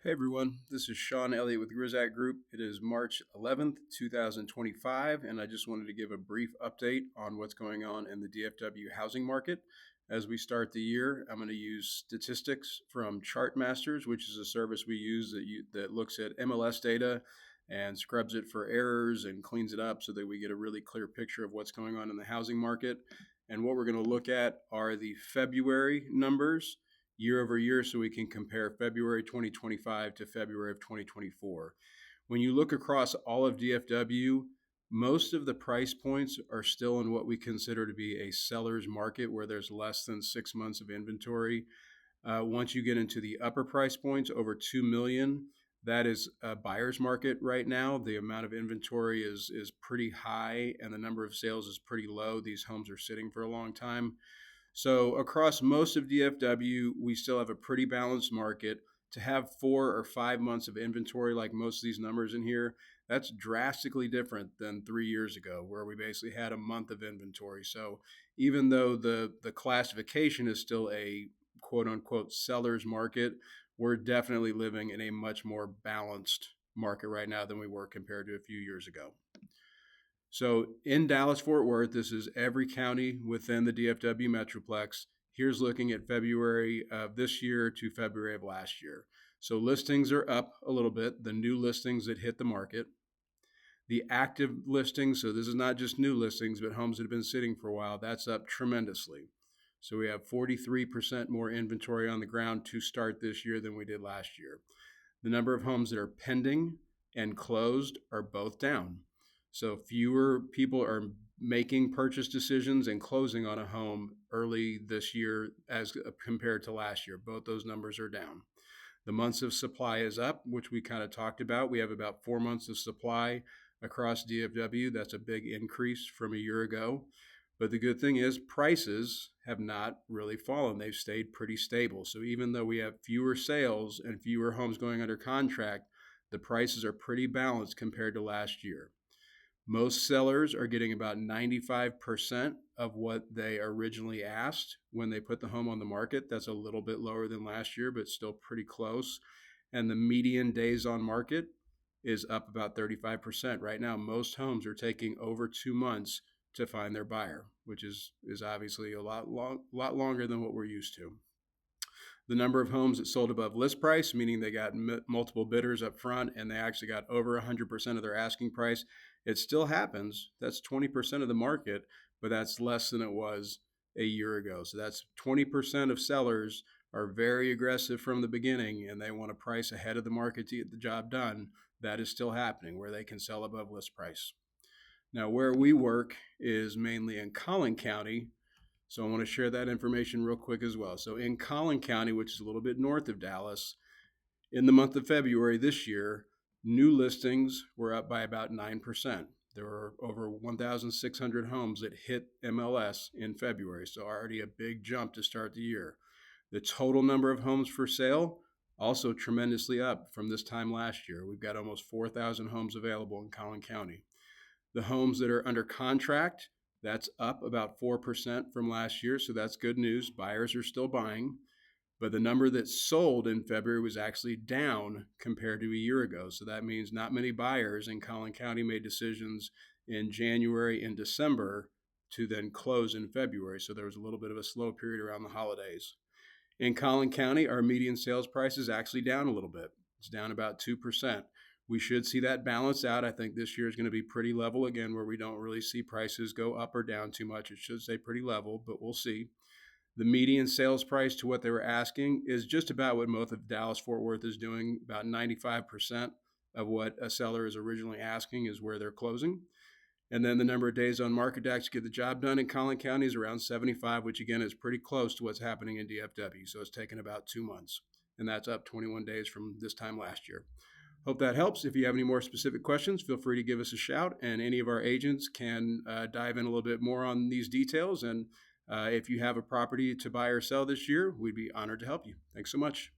Hey everyone, this is Sean Elliott with Grizak Group. It is March 11th, 2025, and I just wanted to give a brief update on what's going on in the DFW housing market. As we start the year, I'm going to use statistics from Chartmasters, which is a service we use that looks at MLS data and scrubs it for errors and cleans it up so that we get a really clear picture of what's going on in the housing market. And what we're going to look at are the February numbers year over year so we can compare February 2025 to February of 2024. When you look across all of DFW, most of the price points are still in what we consider to be a seller's market where there's less than 6 months of inventory. Once you get into the upper price points, over 2 million, that is a buyer's market right now. The amount of inventory is pretty high and the number of sales is pretty low. These homes are sitting for a long time. So across most of DFW, we still have a pretty balanced market. To have 4 or 5 months of inventory like most of these numbers in here, that's drastically different than 3 years ago, where we basically had a month of inventory. So even though the classification is still a quote unquote seller's market, we're definitely living in a much more balanced market right now than we were compared to a few years ago. So in Dallas Fort Worth, this is every county within the DFW Metroplex. Here's looking at February of this year to February of last year. So listings are up a little bit, the new listings that hit the market. The active listings, so this is not just new listings, but homes that have been sitting for a while, that's up tremendously. So we have 43% more inventory on the ground to start this year than we did last year. The number of homes that are pending and closed are both down. So fewer people are making purchase decisions and closing on a home early this year as compared to last year. Both those numbers are down. The months of supply is up, which we kind of talked about. We have about 4 months of supply across DFW. That's a big increase from a year ago. But the good thing is prices have not really fallen. They've stayed pretty stable. So even though we have fewer sales and fewer homes going under contract, the prices are pretty balanced compared to last year. Most sellers are getting about 95% of what they originally asked when they put the home on the market. That's a little bit lower than last year, but still pretty close. And the median days on market is up about 35%. Right now, most homes are taking over 2 months to find their buyer, which is obviously a lot longer than what we're used to. The number of homes that sold above list price, meaning they got multiple bidders up front and they actually got over 100% of their asking price, it still happens. That's 20% of the market, but that's less than it was a year ago. So that's 20% of sellers are very aggressive from the beginning and they want to price ahead of the market to get the job done. That is still happening where they can sell above list price. Now, where we work is mainly in Collin County. So I want to share that information real quick as well. So in Collin County, which is a little bit north of Dallas, in the month of February this year, new listings were up by about 9%. There were over 1,600 homes that hit MLS in February, so already a big jump to start the year. The total number of homes for sale also tremendously up from this time last year. We've got almost 4,000 homes available in Collin County. The homes that are under contract, that's up about 4% from last year, so that's good news. Buyers are still buying. But the number that sold in February was actually down compared to a year ago. So that means not many buyers in Collin County made decisions in January and December to then close in February. So there was a little bit of a slow period around the holidays. In Collin County, our median sales price is actually down a little bit. It's down about 2%. We should see that balance out. I think this year is going to be pretty level again, where we don't really see prices go up or down too much. It should stay pretty level, but we'll see. The median sales price to what they were asking is just about what most of Dallas Fort Worth is doing. About 95% of what a seller is originally asking is where they're closing. And then the number of days on market to actually get the job done in Collin County is around 75, which again is pretty close to what's happening in DFW. So it's taken about 2 months, and that's up 21 days from this time last year. Hope that helps. If you have any more specific questions, feel free to give us a shout, and any of our agents can dive in a little bit more on these details. And if you have a property to buy or sell this year, we'd be honored to help you. Thanks so much.